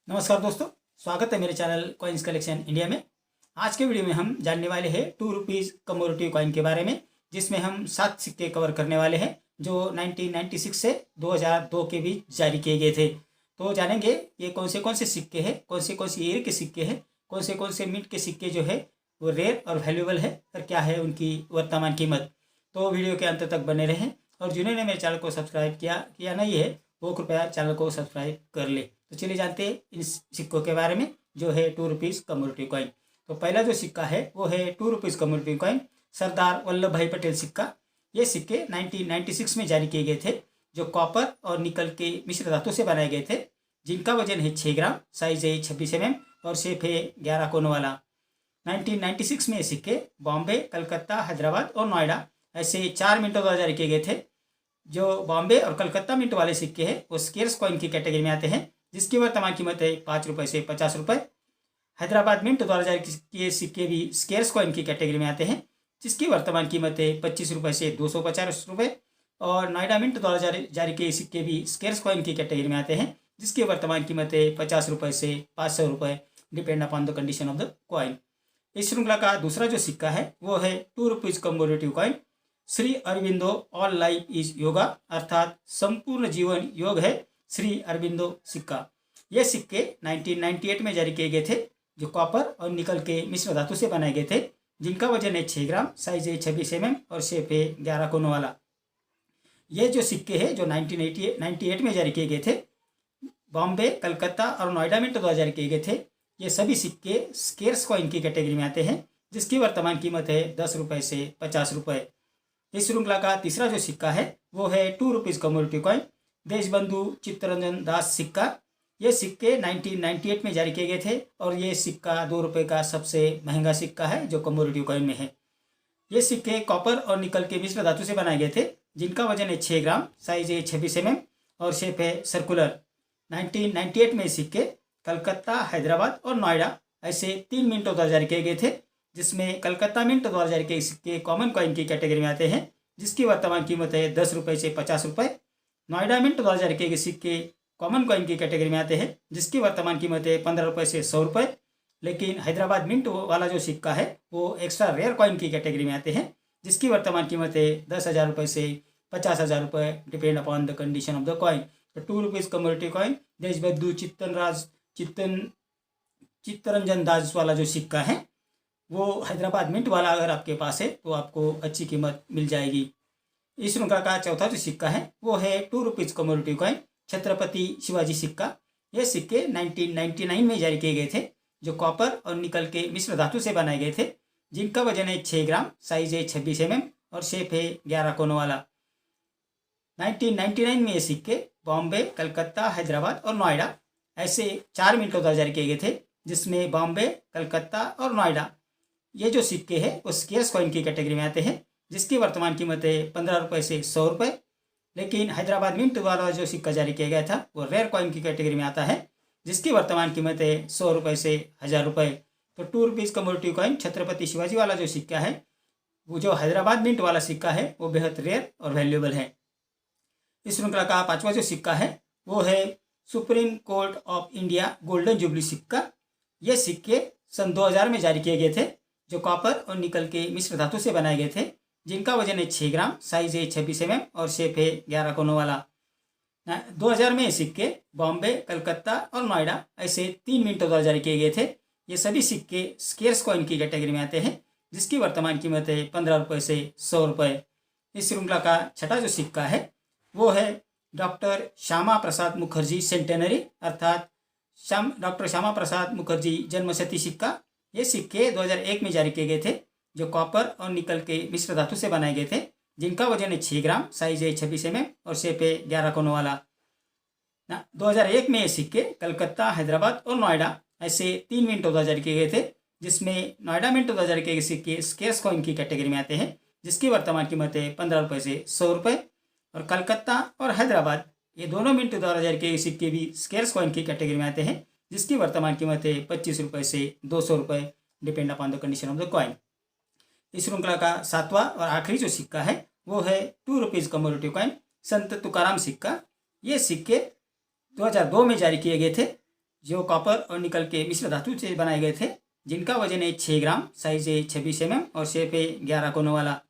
नमस्कार दोस्तों, स्वागत है मेरे चैनल कॉइन्स कलेक्शन इंडिया में। आज के वीडियो में हम जानने वाले हैं 2 रुपीज़ कमोरेटिव कॉइन के बारे में, जिसमें हम 7 सिक्के कवर करने वाले हैं जो 1996 से 2002 के बीच जारी किए गए थे। तो जानेंगे ये कौन से सिक्के हैं, कौन से ईयर के सिक्के हैं, कौन से मिंट के सिक्के जो है वो रेयर और वैल्यूएबल है और क्या है उनकी वर्तमान कीमत। तो वीडियो के अंत तक बने रहें और जिन्होंने मेरे चैनल को सब्सक्राइब किया नहीं है वो कृपया चैनल को सब्सक्राइब कर ले। तो चलिए जानते हैं इन सिक्कों के बारे में जो है 2 रुपीज़ कमोरेटिव कॉइन। तो पहला जो सिक्का है वो है 2 rupees commemorative coin Sardar Vallabh भाई पटेल सिक्का। ये सिक्के 1996 में जारी किए गए थे, जो कॉपर और निकल के मिश्र धातु से बनाए गए थे, जिनका वजन है 6 ग्राम, साइज है 26 mm और शेप है 11 कोनों वाला। 1996 में ये सिक्के बॉम्बे, कलकत्ता, हैदराबाद और नोएडा ऐसे 4 मिंटों द्वारा जारी किए गए थे। जो बॉम्बे और कलकत्ता मिंट वाले सिक्के हैं वो स्केर्स कॉइन की कैटेगरी में आते हैं, जिसकी वर्तमान कीमत है 5 रुपये से 50 रुपये। हैदराबाद मिंट द्वारा जारी किए सिक्के भी स्केर्स कॉइन की कैटेगरी में आते हैं, जिसकी वर्तमान कीमत है 25 रुपये से 250 रुपये। और नोएडा मिंट द्वारा जारी किए सिक्के भी स्केर्स कॉइन की कैटेगरी में आते हैं, जिसकी वर्तमान कीमत है 50 रुपये से 500 रुपये, depend upon the condition of the coin. इस श्रृंखला का दूसरा जो सिक्का है वो है 2 rupees commemorative coin Shri Aurobindo all life is yoga, अर्थात संपूर्ण जीवन योग है श्री अरविंदो सिक्का। ये सिक्के 1998 में जारी किए गए थे, जो कॉपर और निकल के मिश्र धातु से बनाए गए थे, जिनका वजन है 6 ग्राम, साइज है 26 mm और शेप है 11 कोनों वाला। ये जो सिक्के हैं जो 1998 में जारी किए गए थे, बॉम्बे, कलकत्ता और नोएडा में द्वारा जारी किए गए थे। ये सभी सिक्के स्केर्स कॉइन की कैटेगरी में आते हैं, जिसकी वर्तमान कीमत है 10 रुपये से 50 रुपये। इस श्रृंखला का तीसरा जो सिक्का है वो है 2 rupees commemorative coin Deshbandhu Chittaranjan Das सिक्का। ये सिक्के 1998 में जारी किए गए थे और ये सिक्का 2 रुपये का सबसे महंगा सिक्का है जो कमोरेटिव कॉइन में है। ये सिक्के कॉपर और निकल के मिश्र धातु से बनाए गए थे, जिनका वजन है 6 ग्राम, साइज है 26 mm और शेप है सर्कुलर। 1998 में सिक्के कलकत्ता, हैदराबाद और नोएडा ऐसे 3 मिंटों द्वारा जारी किए गए थे, जिसमें कलकत्ता मिंट द्वारा जारी किए सिक्के कॉमन कॉइन की कैटेगरी में आते हैं, जिसकी वर्तमान कीमत है 10 रुपये से 50 रुपये। नोएडा मिंट द्वारा जारी किए गए सिक्के कॉमन कॉइन की कैटेगरी में आते हैं, जिसकी वर्तमान कीमत है 15 रुपये से 100 रुपये। लेकिन हैदराबाद मिंट वाला जो सिक्का है वो एक्स्ट्रा रेयर कॉइन की कैटेगरी में आते हैं, जिसकी वर्तमान कीमत है 10,000 रुपये से 50,000 रुपये, depend upon the condition of the coin. तो 2 rupees commemorative coin Deshbandhu Chittaranjan Das वाला जो सिक्का है वो हैदराबाद मिंट वाला अगर आपके पास है तो आपको अच्छी कीमत मिल जाएगी। इस श्रृंखला का चौथा जो सिक्का है वो है 2 rupees commemorative coin Chhatrapati Shivaji सिक्का। ये सिक्के 1999 में जारी किए गए थे, जो कॉपर और निकल के मिश्र धातु से बनाए गए थे, जिनका वजन है 6 ग्राम, साइज है 26 mm और शेप है 11 कोनों वाला। 1999 में ये सिक्के बॉम्बे, कलकत्ता, हैदराबाद और नोएडा ऐसे 4 मिंटों द्वारा जारी किए गए थे, जिसमें बॉम्बे, कलकत्ता और नोएडा ये जो सिक्के हैं वो स्केर्स कॉइन की कैटेगरी में आते हैं, जिसकी वर्तमान कीमत है 15 रुपये से 100 रुपये। लेकिन हैदराबाद मिंट द्वारा जो सिक्का जारी किया गया था वो रेयर कॉइन की कैटेगरी में आता है, जिसकी वर्तमान कीमत है 100 रुपये से 1000 रुपये। तो 2 rupees commemorative coin Chhatrapati Shivaji वाला जो सिक्का है, वो जो हैदराबाद मिंट वाला सिक्का है वो बेहद रेयर और वैल्यूएबल है। इस श्रृंखला का पाँचवा जो सिक्का है वो है supreme court of India golden jubilee सिक्का। ये सिक्के सन 2000 में जारी किए गए थे, जो कॉपर और निकल के मिश्र धातु से बनाए गए थे, जिनका वजन है 6 ग्राम, साइज है 26 mm और शेप है 11 कोनों वाला। 2000 में ये सिक्के बॉम्बे, कलकत्ता और नोएडा ऐसे 3 मिंटों द्वारा जारी किए गए थे। ये सभी सिक्के स्केर्स कॉइन की कैटेगरी में आते हैं, जिसकी वर्तमान कीमत है 15 रुपये से 100 रुपये। इस श्रृंखला का छठा जो सिक्का है वो है डॉक्टर श्यामा प्रसाद मुखर्जी सेंटेनरी, अर्थात डॉक्टर श्यामा प्रसाद मुखर्जी जन्मशती सिक्का। ये सिक्के 2001 में जारी किए गए थे, जो कॉपर और निकल के मिश्र धातु से बनाए गए थे, जिनका वजन है 6 ग्राम, साइज है 26 mm और शेप है 11 कोनों वाला। 2001 में ये सिक्के कलकत्ता, हैदराबाद और नोएडा ऐसे 3 मिंटों द्वारा जारी किए गए थे, जिसमें नोएडा मिंटों द्वारा जारी किए गए सिक्के स्केर्स कॉइन की कैटेगरी में आते हैं, जिसकी वर्तमान कीमत है 15 रुपये से 100 रुपये। और कलकत्ता और हैदराबाद ये दोनों मिंट द्वारा जारी किए गए सिक्के भी स्केर्स कॉइन की कैटेगरी में आते हैं, जिसकी वर्तमान कीमत है 25 रुपये से 200 रुपये, depend upon the condition of the coin. इस श्रृंखला का सातवां और आखिरी जो सिक्का है वो है 2 रुपीज़ कमोरेटिव कॉइन संत तुकाराम सिक्का। ये सिक्के 2002 में जारी किए गए थे, जो कॉपर और निकल के मिश्र धातु से बनाए गए थे, जिनका वजन है 6 ग्राम, साइज है 26 mm और शेप है 11 कोनों वाला।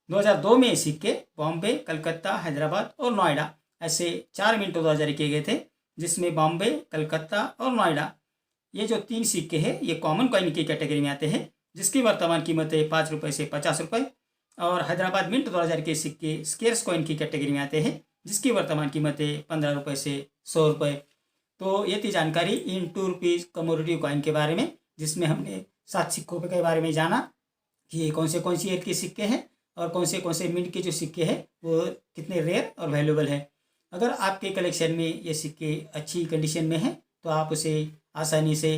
2002 में सिक्के बॉम्बे, कलकत्ता, हैदराबाद और नोएडा ऐसे 4 मिनटों द्वारा जारी किए गए थे, जिसमें बॉम्बे, कलकत्ता और नोएडा ये जो 3 सिक्के हैं ये कॉमन कॉइन की कैटेगरी में आते हैं, जिसकी वर्तमान कीमत है 5 रुपये से 50 रुपये। और हैदराबाद मिंट 2000 के सिक्के स्केर्स कॉइन की कैटेगरी में आते हैं, जिसकी वर्तमान कीमत है 15 रुपये से 100 रुपये। तो ये थी जानकारी इन 2 रुपीज़ कमोडिटी कॉइन के बारे में, जिसमें हमने 7 सिक्कों के बारे में जाना कि कौन सी ईयर के सिक्के हैं और कौन से मिंट के जो सिक्के हैं वो कितने रेयर और वैल्यूएबल है। अगर आपके कलेक्शन में ये सिक्के अच्छी कंडीशन में हैं तो आप उसे आसानी से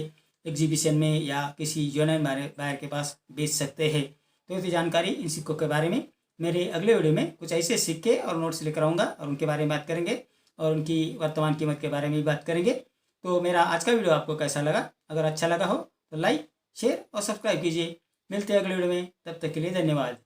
एग्जीबिशन में या किसी यूनियन बायर के पास बेच सकते हैं। तो ये जानकारी इन सिक्कों के बारे में। मेरे अगले वीडियो में कुछ ऐसे सिक्के और नोट्स लेकर आऊँगा और उनके बारे में बात करेंगे और उनकी वर्तमान कीमत के बारे में भी बात करेंगे। तो मेरा आज का वीडियो आपको कैसा लगा? अगर अच्छा लगा हो तो लाइक, शेयर और सब्सक्राइब कीजिए। मिलते हैं अगले वीडियो में, तब तक के लिए धन्यवाद।